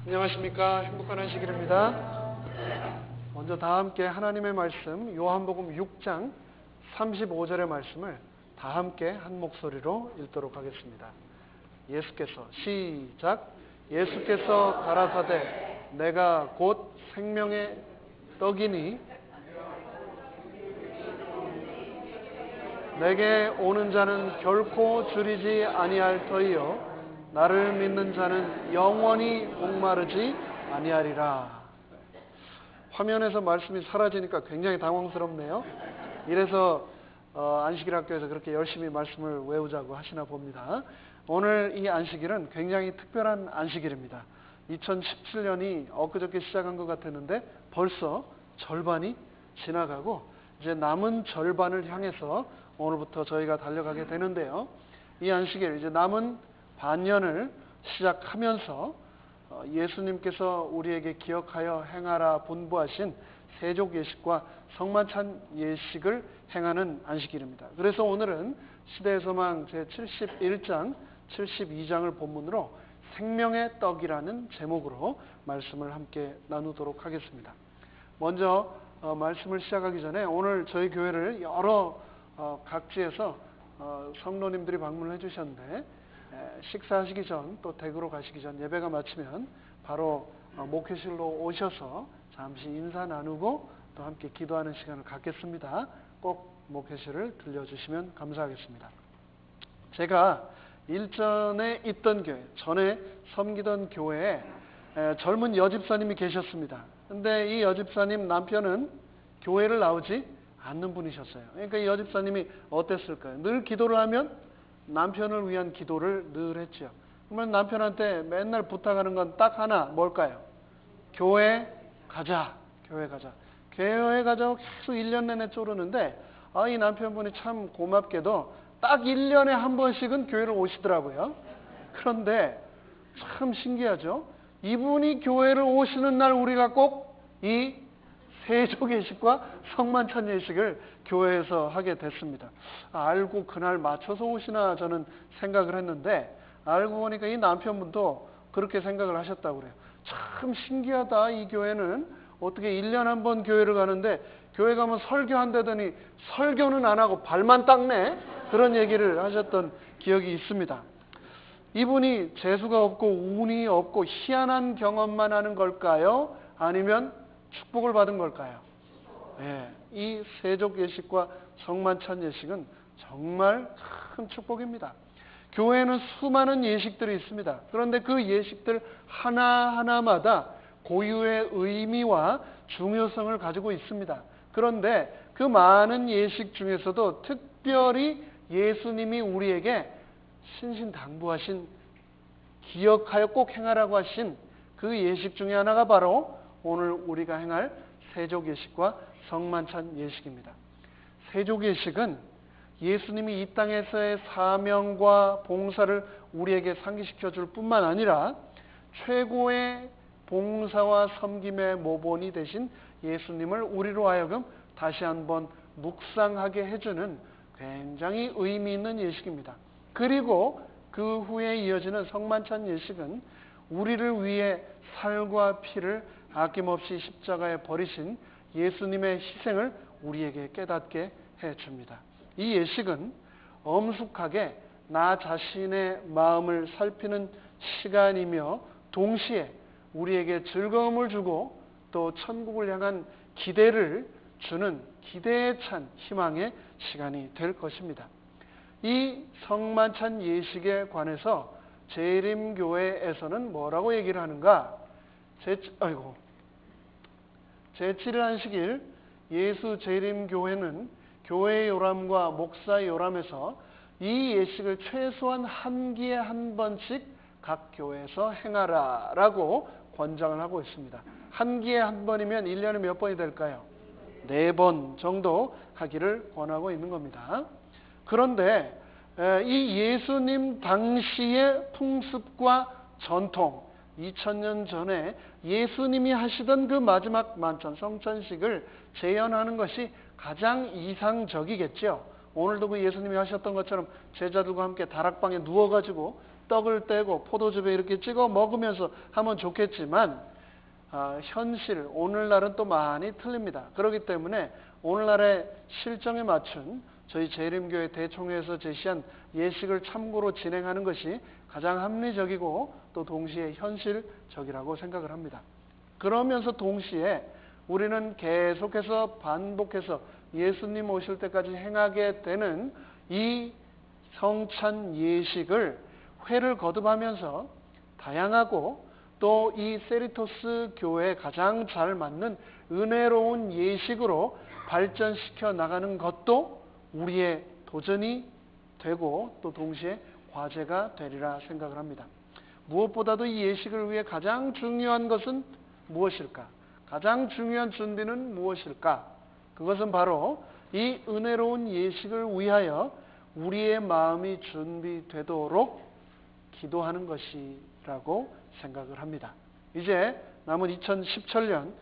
안녕하십니까. 행복한 안식일입니다. 먼저 다 함께 하나님의 말씀 요한복음 6장 35절의 말씀을 다 함께 한 목소리로 읽도록 하겠습니다. 예수께서 시작. 예수께서 가라사대 내가 곧 생명의 떡이니 내게 오는 자는 결코 줄이지 아니할 터이요 나를 믿는 자는 영원히 목마르지 아니하리라. 화면에서 말씀이 사라지니까 굉장히 당황스럽네요. 이래서 안식일 학교에서 그렇게 열심히 말씀을 외우자고 하시나 봅니다. 오늘 이 안식일은 굉장히 특별한 안식일입니다. 2017년이 엊그저께 시작한 것 같았는데 벌써 절반이 지나가고 이제 남은 절반을 향해서 오늘부터 저희가 달려가게 되는데요. 이 안식일 이제 남은 반년을 시작하면서 예수님께서 우리에게 기억하여 행하라 분부하신 세족 예식과 성만찬 예식을 행하는 안식일입니다. 그래서 오늘은 시대의 소망 제71장, 72장을 본문으로 생명의 떡이라는 제목으로 말씀을 함께 나누도록 하겠습니다. 먼저 말씀을 시작하기 전에 오늘 저희 교회를 여러 각지에서 성도님들이 방문을 해주셨는데 식사하시기 전 또 댁으로 가시기 전 예배가 마치면 바로 목회실로 오셔서 잠시 인사 나누고 또 함께 기도하는 시간을 갖겠습니다. 꼭 목회실을 들려주시면 감사하겠습니다. 제가 일전에 있던 교회, 전에 섬기던 교회에 젊은 여집사님이 계셨습니다. 근데 이 여집사님 남편은 교회를 나오지 않는 분이셨어요. 그러니까 이 여집사님이 어땠을까요? 늘 기도를 하면 남편을 위한 기도를 늘 했죠. 그러면 남편한테 맨날 부탁하는 건 딱 하나, 뭘까요? 교회 가자. 교회 가자. 교회 가자고 계속 1년 내내 쪼르는데 이 남편분이 참 고맙게도 딱 1년에 한 번씩은 교회를 오시더라고요. 그런데 참 신기하죠. 이분이 교회를 오시는 날 우리가 꼭 이 세족 예식과 성만찬 예식을 교회에서 하게 됐습니다. 알고 그날 맞춰서 오시나 저는 생각을 했는데 알고 보니까 이 남편분도 그렇게 생각을 하셨다고 그래요. 참 신기하다. 이 교회는 어떻게 1년 한 번 교회를 가는데 교회 가면 설교한다더니 설교는 안 하고 발만 닦네? 그런 얘기를 하셨던 기억이 있습니다. 이분이 재수가 없고 운이 없고 희한한 경험만 하는 걸까요? 아니면 축복을 받은 걸까요? 네, 이 세족 예식과 성만찬 예식은 정말 큰 축복입니다. 교회에는 수많은 예식들이 있습니다. 그런데 그 예식들 하나하나마다 고유의 의미와 중요성을 가지고 있습니다. 그런데 그 많은 예식 중에서도 특별히 예수님이 우리에게 신신당부하신, 기억하여 꼭 행하라고 하신 그 예식 중에 하나가 바로 오늘 우리가 행할 세족 예식과 성만찬 예식입니다. 세족 예식은 예수님이 이 땅에서의 사명과 봉사를 우리에게 상기시켜 줄 뿐만 아니라 최고의 봉사와 섬김의 모본이 되신 예수님을 우리로 하여금 다시 한번 묵상하게 해주는 굉장히 의미 있는 예식입니다. 그리고 그 후에 이어지는 성만찬 예식은 우리를 위해 살과 피를 아낌없이 십자가에 버리신 예수님의 희생을 우리에게 깨닫게 해줍니다. 이 예식은 엄숙하게 나 자신의 마음을 살피는 시간이며 동시에 우리에게 즐거움을 주고 또 천국을 향한 기대를 주는 기대에 찬 희망의 시간이 될 것입니다. 이 성만찬 예식에 관해서 재림교회에서는 뭐라고 얘기를 하는가? 제7일 안식일 예수 재림교회는 교회 요람과 목사 요람에서 이 예식을 최소한 한 기에 한 번씩 각 교회에서 행하라 라고 권장을 하고 있습니다. 한 기에 한 번이면 1년에 몇 번이 될까요? 4번 정도 하기를 권하고 있는 겁니다. 그런데 이 예수님 당시의 풍습과 전통, 2000년 전에 예수님이 하시던 그 마지막 만찬 성찬식을 재현하는 것이 가장 이상적이겠죠. 오늘도 그 예수님이 하셨던 것처럼 제자들과 함께 다락방에 누워가지고 떡을 떼고 포도즙에 이렇게 찍어 먹으면서 하면 좋겠지만 현실, 오늘날은 또 많이 틀립니다. 그렇기 때문에 오늘날의 실정에 맞춘 저희 재림교회 대총회에서 제시한 예식을 참고로 진행하는 것이 가장 합리적이고 또 동시에 현실적이라고 생각을 합니다. 그러면서 동시에 우리는 계속해서 반복해서 예수님 오실 때까지 행하게 되는 이 성찬 예식을 회를 거듭하면서 다양하고 또 이 세리토스 교회에 가장 잘 맞는 은혜로운 예식으로 발전시켜 나가는 것도 우리의 도전이 되고 또 동시에 과제가 되리라 생각을 합니다. 무엇보다도 이 예식을 위해 가장 중요한 것은 무엇일까? 가장 중요한 준비는 무엇일까? 그것은 바로 이 은혜로운 예식을 위하여 우리의 마음이 준비되도록 기도하는 것이라고 생각을 합니다. 이제 남은 2017년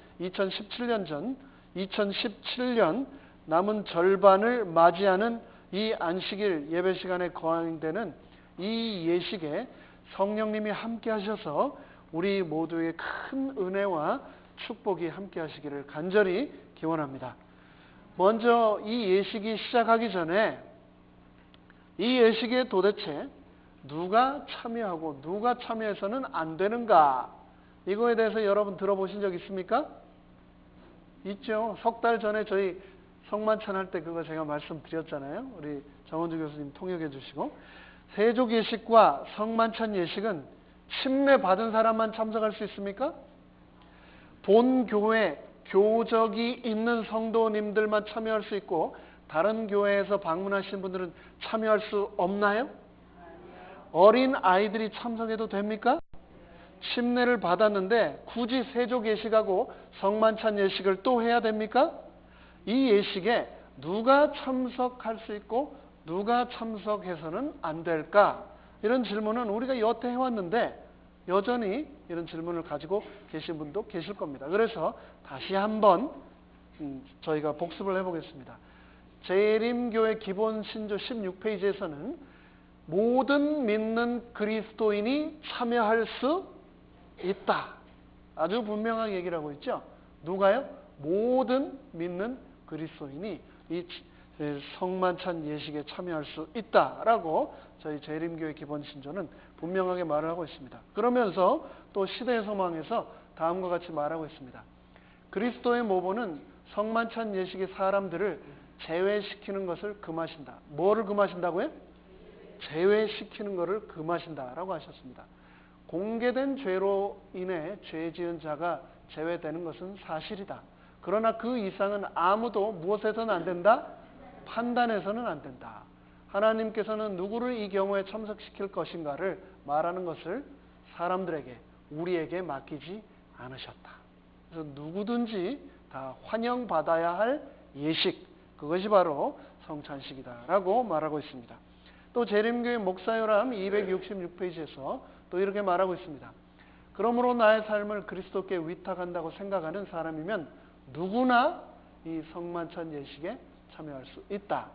남은 절반을 맞이하는 이 안식일 예배 시간에 거행되는 이 예식에 성령님이 함께 하셔서 우리 모두의 큰 은혜와 축복이 함께 하시기를 간절히 기원합니다. 먼저 이 예식이 시작하기 전에 이 예식에 도대체 누가 참여하고 누가 참여해서는 안 되는가? 이거에 대해서 여러분 들어보신 적 있습니까? 있죠. 석 달 전에 저희 성만찬 할 때 그거 제가 말씀드렸잖아요. 우리 정원주 교수님 통역해 주시고. 세족 예식과 성만찬 예식은 침례 받은 사람만 참석할 수 있습니까? 본 교회 교적이 있는 성도님들만 참여할 수 있고 다른 교회에서 방문하신 분들은 참여할 수 없나요? 어린 아이들이 참석해도 됩니까? 침례를 받았는데 굳이 세족 예식하고 성만찬 예식을 또 해야 됩니까? 이 예식에 누가 참석할 수 있고 누가 참석해서는 안 될까? 이런 질문은 우리가 여태 해왔는데 여전히 이런 질문을 가지고 계신 분도 계실 겁니다. 그래서 다시 한번 저희가 복습을 해보겠습니다. 재림교회 기본신조 16페이지에서는 모든 믿는 그리스도인이 참여할 수 있다. 아주 분명하게 얘기를 하고 있죠. 누가요? 모든 믿는 그리스도인이 이 성만찬 예식에 참여할 수 있다라고 저희 재림교회 기본신조는 분명하게 말을 하고 있습니다. 그러면서 또 시대의 소망에서 다음과 같이 말하고 있습니다. 그리스도의 모본은 성만찬 예식의 사람들을 제외시키는 것을 금하신다. 뭐를 금하신다고요? 제외시키는 것을 금하신다라고 하셨습니다. 공개된 죄로 인해 죄 지은 자가 제외되는 것은 사실이다. 그러나 그 이상은 아무도 무엇에서는 안 된다? 판단해서는 안 된다. 하나님께서는 누구를 이 경우에 참석시킬 것인가를 말하는 것을 사람들에게, 우리에게 맡기지 않으셨다. 그래서 누구든지 다 환영받아야 할 예식, 그것이 바로 성찬식이다라고 말하고 있습니다. 또 재림교회 목사요람 266페이지에서 또 이렇게 말하고 있습니다. 그러므로 나의 삶을 그리스도께 위탁한다고 생각하는 사람이면 누구나 이 성만찬 예식에 참여할 수 있다.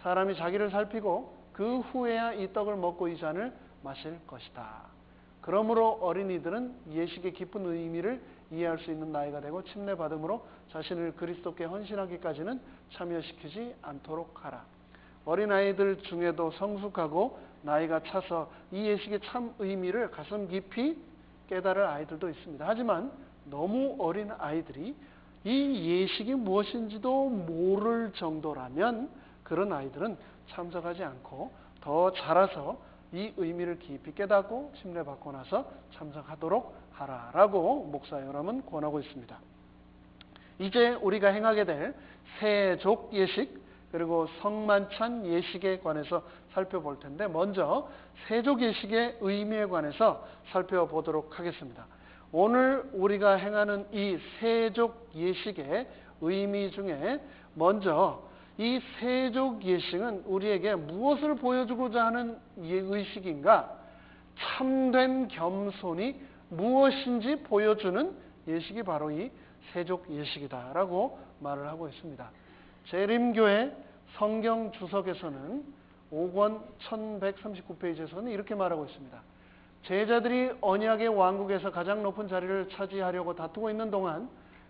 사람이 자기를 살피고 그 후에야 이 떡을 먹고 이 잔을 마실 것이다. 그러므로 어린이들은 예식의 깊은 의미를 이해할 수 있는 나이가 되고 침례받음으로 자신을 그리스도께 헌신하기까지는 참여시키지 않도록 하라. 어린아이들 중에도 성숙하고 나이가 차서 이 예식의 참 의미를 가슴 깊이 깨달을 아이들도 있습니다. 하지만 너무 어린 아이들이 이 예식이 무엇인지도 모를 정도라면 그런 아이들은 참석하지 않고 더 자라서 이 의미를 깊이 깨닫고 침례받고 나서 참석하도록 하라라고 목사요람은 권하고 있습니다. 이제 우리가 행하게 될 세족 예식 그리고 성만찬 예식에 관해서 살펴볼 텐데 먼저 세족 예식의 의미에 관해서 살펴보도록 하겠습니다. 오늘 우리가 행하는 이 세족 예식의 의미 중에 먼저 이 세족 예식은 우리에게 무엇을 보여주고자 하는 의식인가? 참된 겸손이 무엇인지 보여주는 예식이 바로 이 세족 예식이다라고 말을 하고 있습니다. 재림교회 성경 주석에서는 5권 1139페이지에서는 이렇게 말하고 있습니다. 제자들이 언약의 왕국에서 가장 높은 자리를 차지하려고 다투고 있는 동안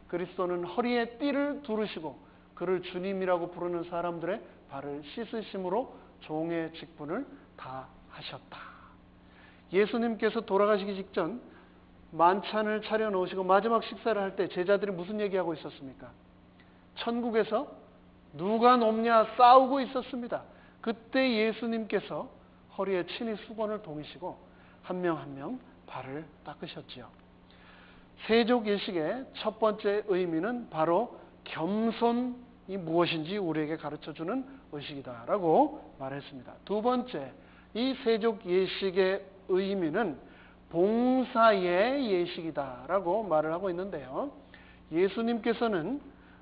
그리스도는 허리에 띠를 두르시고 그를 주님이라고 부르는 사람들의 발을 씻으심으로 종의 직분을 다 하셨다. 예수님께서 돌아가시기 직전 만찬을 차려 놓으시고 마지막 식사를 할 때 제자들이 무슨 얘기하고 있었습니까? 천국에서 누가 높냐 싸우고 있었습니다. 그때 예수님께서 허리에 친히 수건을 동이시고 한 명 한 명 발을 닦으셨지요. 세족 예식의 첫 번째 의미는 바로 겸손이 무엇인지 우리에게 가르쳐주는 의식이다라고 말했습니다. 두 번째, 이 세족 예식의 의미는 봉사의 예식이다라고 말을 하고 있는데요. 예수님께서는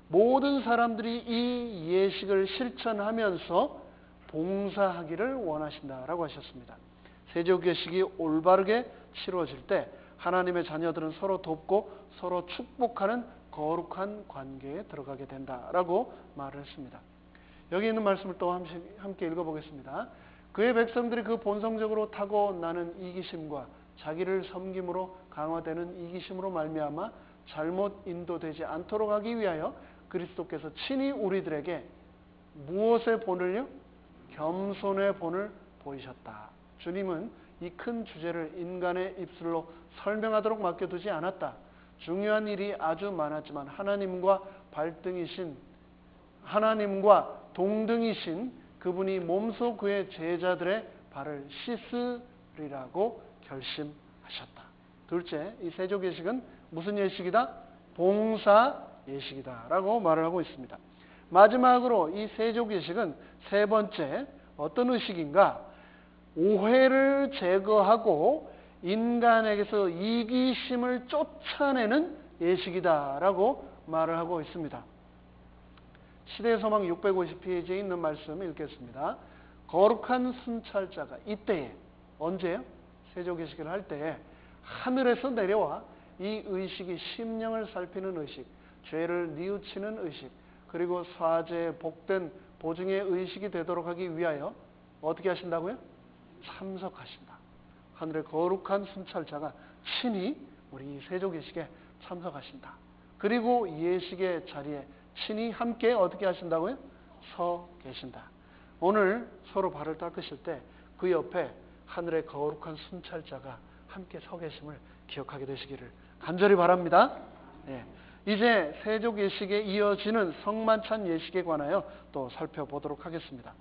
모든 사람들이 이 예식을 실천하면서 봉사하기를 원하신다라고 하셨습니다. 세족 예식이 올바르게 치루어질 때 하나님의 자녀들은 서로 돕고 서로 축복하는 거룩한 관계에 들어가게 된다라고 말을 했습니다. 여기 있는 말씀을 또 함께 읽어보겠습니다. 그의 백성들이 그 본성적으로 타고나는 이기심과 자기를 섬김으로 강화되는 이기심으로 말미암아 잘못 인도되지 않도록 하기 위하여 그리스도께서 친히 우리들에게 무엇의 본을요? 겸손의 본을 보이셨다. 주님은 이 큰 주제를 인간의 입술로 설명하도록 맡겨두지 않았다. 중요한 일이 아주 많았지만 하나님과 동등이신 그분이 몸소 그의 제자들의 발을 씻으리라고 결심하셨다. 둘째, 이 세족 예식은 무슨 예식이다? 봉사 예식이다 라고 말을 하고 있습니다. 마지막으로 이 세족 예식은 세 번째 어떤 의식인가? 오해를 제거하고 인간에게서 이기심을 쫓아내는 예식이다라고 말을 하고 있습니다. 시대의 소망 650페이지에 있는 말씀 읽겠습니다. 거룩한 순찰자가 이때에, 언제요? 세족 예식을 할 때에 하늘에서 내려와 이 의식이 심령을 살피는 의식, 죄를 뉘우치는 의식, 그리고 사죄의 복된 보증의 의식이 되도록 하기 위하여 어떻게 하신다고요? 참석하신다. 하늘의 거룩한 순찰자가 친히 우리 세족 예식에 참석하신다. 그리고 예식의 자리에 친히 함께 어떻게 하신다고요? 서 계신다. 오늘 서로 발을 닦으실 때 그 옆에 하늘의 거룩한 순찰자가 함께 서 계심을 기억하게 되시기를 간절히 바랍니다. 네. 이제 세족 예식에 이어지는 성만찬 예식에 관하여 또 살펴보도록 하겠습니다.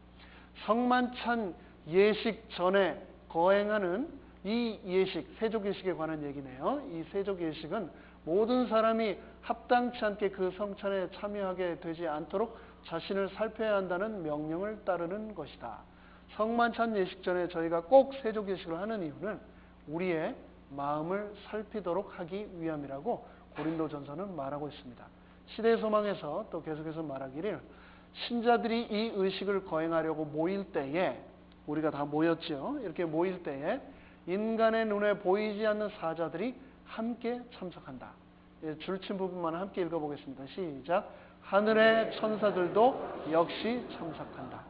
성만찬 예식 전에 거행하는 이 예식, 세족 예식에 관한 얘기네요. 이 세족 예식은 모든 사람이 합당치 않게 그 성찬에 참여하게 되지 않도록 자신을 살펴야 한다는 명령을 따르는 것이다. 성만찬 예식 전에 저희가 꼭 세족 예식을 하는 이유는 우리의 마음을 살피도록 하기 위함이라고 고린도전서는 말하고 있습니다. 시대의 소망에서 또 계속해서 말하기를 신자들이 이 의식을 거행하려고 모일 때에, 우리가 다 모였죠. 이렇게 모일 때에 인간의 눈에 보이지 않는 사자들이 함께 참석한다. 줄친 부분만 함께 읽어보겠습니다. 시작. 하늘의 천사들도 역시 참석한다.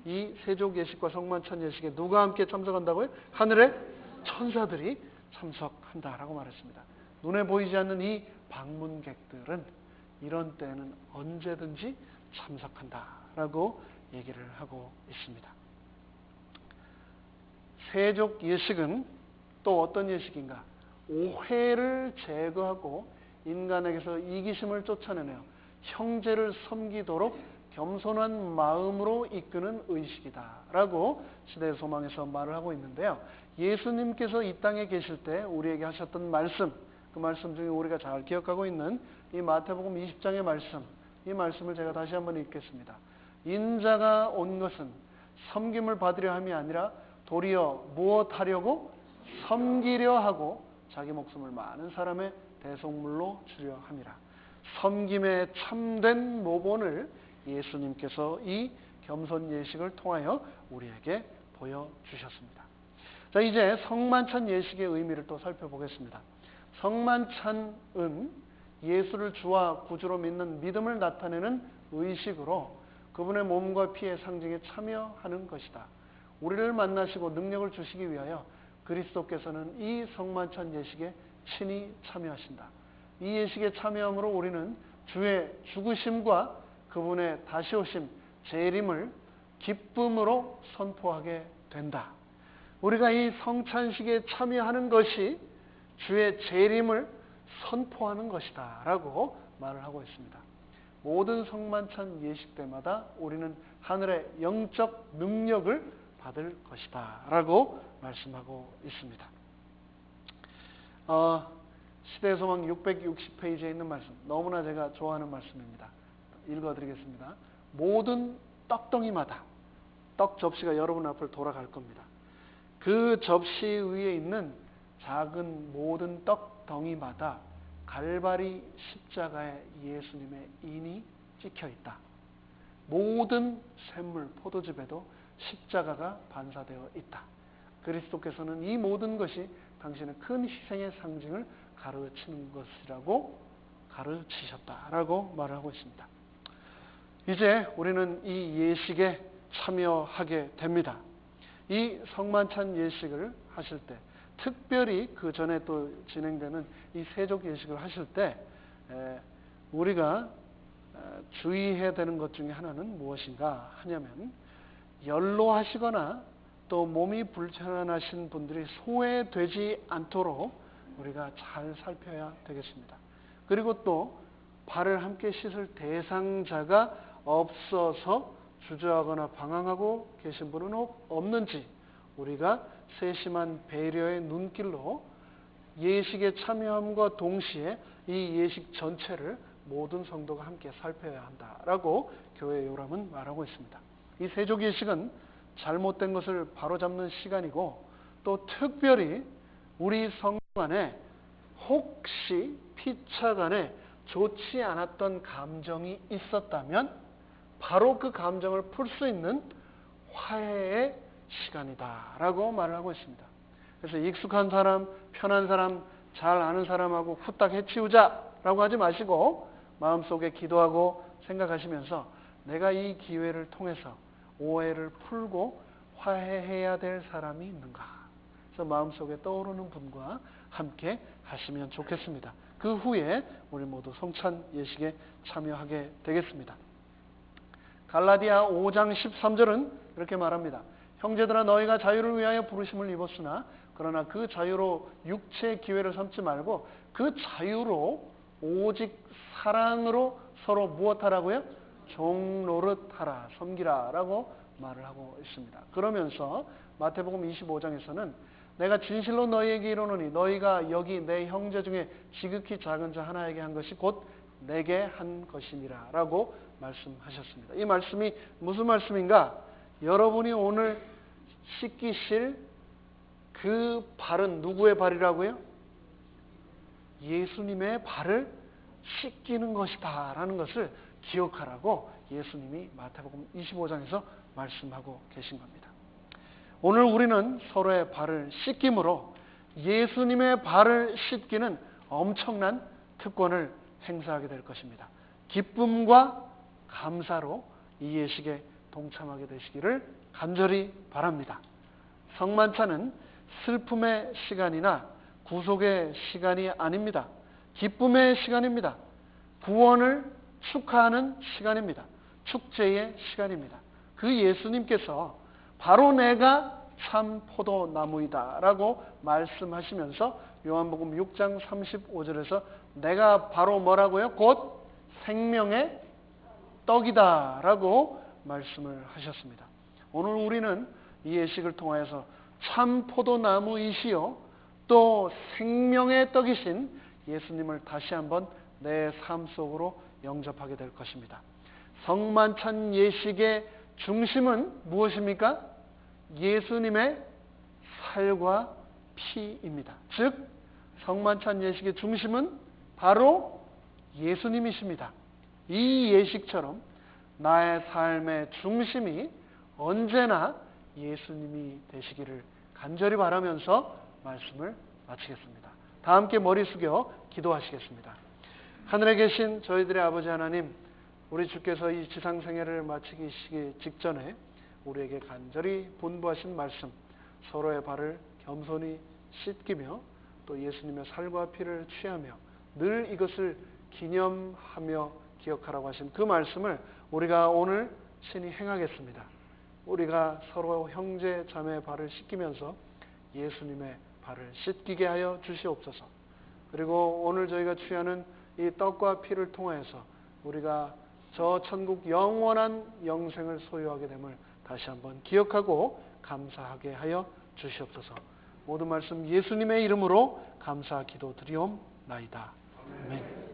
이 세족 예식과 성만찬 예식에 누가 함께 참석한다고요? 하늘의 천사들이 참석한다라고 말했습니다. 눈에 보이지 않는 이 방문객들은 이런 때는 언제든지 참석한다라고 얘기를 하고 있습니다. 세족 예식은 또 어떤 예식인가? 오해를 제거하고 인간에게서 이기심을 쫓아내며 형제를 섬기도록 겸손한 마음으로 이끄는 의식이다라고 시대의 소망에서 말을 하고 있는데요. 예수님께서 이 땅에 계실 때 우리에게 하셨던 말씀, 그 말씀 중에 우리가 잘 기억하고 있는 이 마태복음 20장의 말씀, 이 말씀을 제가 다시 한번 읽겠습니다. 인자가 온 것은 섬김을 받으려 함이 아니라 도리어 무엇하려고? 섬기려 하고 자기 목숨을 많은 사람의 대속물로 주려 함이라. 섬김의 참된 모본을 예수님께서 이 겸손 예식을 통하여 우리에게 보여주셨습니다. 자, 이제 성만찬 예식의 의미를 또 살펴보겠습니다. 성만찬은 예수를 주와 구주로 믿는 믿음을 나타내는 의식으로 그분의 몸과 피의 상징에 참여하는 것이다. 우리를 만나시고 능력을 주시기 위하여 그리스도께서는 이 성만찬 예식에 친히 참여하신다. 이 예식에 참여함으로 우리는 주의 죽으심과 그분의 다시 오심, 재림을 기쁨으로 선포하게 된다. 우리가 이 성찬식에 참여하는 것이 주의 재림을 선포하는 것이다 라고 말을 하고 있습니다. 모든 성만찬 예식 때마다 우리는 하늘의 영적 능력을 받을 것이다 라고 말씀하고 있습니다. 시대의 소망 660페이지에 있는 말씀, 너무나 제가 좋아하는 말씀입니다. 읽어드리겠습니다. 모든 떡덩이마다, 떡 접시가 여러분 앞을 돌아갈 겁니다. 그 접시 위에 있는 작은 모든 떡덩이마다 갈바리 십자가에 예수님의 인이 찍혀 있다. 모든 샘물 포도즙에도 십자가가 반사되어 있다. 그리스도께서는 이 모든 것이 당신의 큰 희생의 상징을 가르치는 것이라고 가르치셨다라고 말을 하고 있습니다. 이제 우리는 이 예식에 참여하게 됩니다. 이 성만찬 예식을 하실 때, 특별히 그 전에 또 진행되는 이 세족 예식을 하실 때 우리가 주의해야 되는 것 중에 하나는 무엇인가 하냐면, 연로하시거나 또 몸이 불편하신 분들이 소외되지 않도록 우리가 잘 살펴야 되겠습니다. 그리고 또 발을 함께 씻을 대상자가 없어서 주저하거나 방황하고 계신 분은 없는지 우리가 세심한 배려의 눈길로 예식에 참여함과 동시에 이 예식 전체를 모든 성도가 함께 살펴야 한다라고 교회 요람은 말하고 있습니다. 이 세족 예식은 잘못된 것을 바로잡는 시간이고, 또 특별히 우리 성도 안에 혹시 피차 간에 좋지 않았던 감정이 있었다면 바로 그 감정을 풀 수 있는 화해의 시간이다라고 말을 하고 있습니다. 그래서 익숙한 사람, 편한 사람, 잘 아는 사람하고 후딱 해치우자라고 하지 마시고 마음속에 기도하고 생각하시면서 내가 이 기회를 통해서 오해를 풀고 화해해야 될 사람이 있는가? 그래서 마음속에 떠오르는 분과 함께 하시면 좋겠습니다. 그 후에 우리 모두 성찬 예식에 참여하게 되겠습니다. 갈라디아 5장 13절은 이렇게 말합니다. 형제들아, 너희가 자유를 위하여 부르심을 입었으나 그러나 그 자유로 육체의 기회를 삼지 말고 그 자유로 오직 사랑으로 서로 무엇하라고요? 종노릇하라, 섬기라 라고 말을 하고 있습니다. 그러면서 마태복음 25장에서는 내가 진실로 너희에게 이르노니 너희가 여기 내 형제 중에 지극히 작은 자 하나에게 한 것이 곧 내게 한 것이니라 라고 말씀하셨습니다. 이 말씀이 무슨 말씀인가? 여러분이 오늘 씻기실 그 발은 누구의 발이라고요? 예수님의 발을 씻기는 것이다 라는 것을 기억하라고 예수님이 마태복음 25장에서 말씀하고 계신 겁니다. 오늘 우리는 서로의 발을 씻김으로 예수님의 발을 씻기는 엄청난 특권을 행사하게 될 것입니다. 기쁨과 감사로 이 예식에 동참하게 되시기를 간절히 바랍니다. 성만찬은 슬픔의 시간이나 구속의 시간이 아닙니다. 기쁨의 시간입니다. 구원을 축하하는 시간입니다. 축제의 시간입니다. 그 예수님께서 바로 내가 참 포도나무이다 라고 말씀하시면서 요한복음 6장 35절에서 내가 바로 뭐라고요? 곧 생명의 떡이다 라고 말씀을 하셨습니다. 오늘 우리는 이 예식을 통하여서 참 포도나무이시요 또 생명의 떡이신 예수님을 다시 한번 내 삶 속으로 영접하게 될 것입니다. 성만찬 예식의 중심은 무엇입니까? 예수님의 살과 피입니다. 즉 성만찬 예식의 중심은 바로 예수님이십니다. 이 예식처럼 나의 삶의 중심이 언제나 예수님이 되시기를 간절히 바라면서 말씀을 마치겠습니다. 다 함께 머리 숙여 기도하시겠습니다. 하늘에 계신 저희들의 아버지 하나님, 우리 주께서 이 지상생애를 마치기 직전에 우리에게 간절히 분부하신 말씀, 서로의 발을 겸손히 씻기며 또 예수님의 살과 피를 취하며 늘 이것을 기념하며 기억하라고 하신 그 말씀을 우리가 오늘 친히 행하겠습니다. 우리가 서로 형제 자매의 발을 씻기면서 예수님의 발을 씻기게 하여 주시옵소서. 그리고 오늘 저희가 취하는 이 떡과 피를 통하여서 우리가 저 천국 영원한 영생을 소유하게 됨을 다시 한번 기억하고 감사하게 하여 주시옵소서. 모든 말씀 예수님의 이름으로 감사 기도 드리옵나이다. 아멘.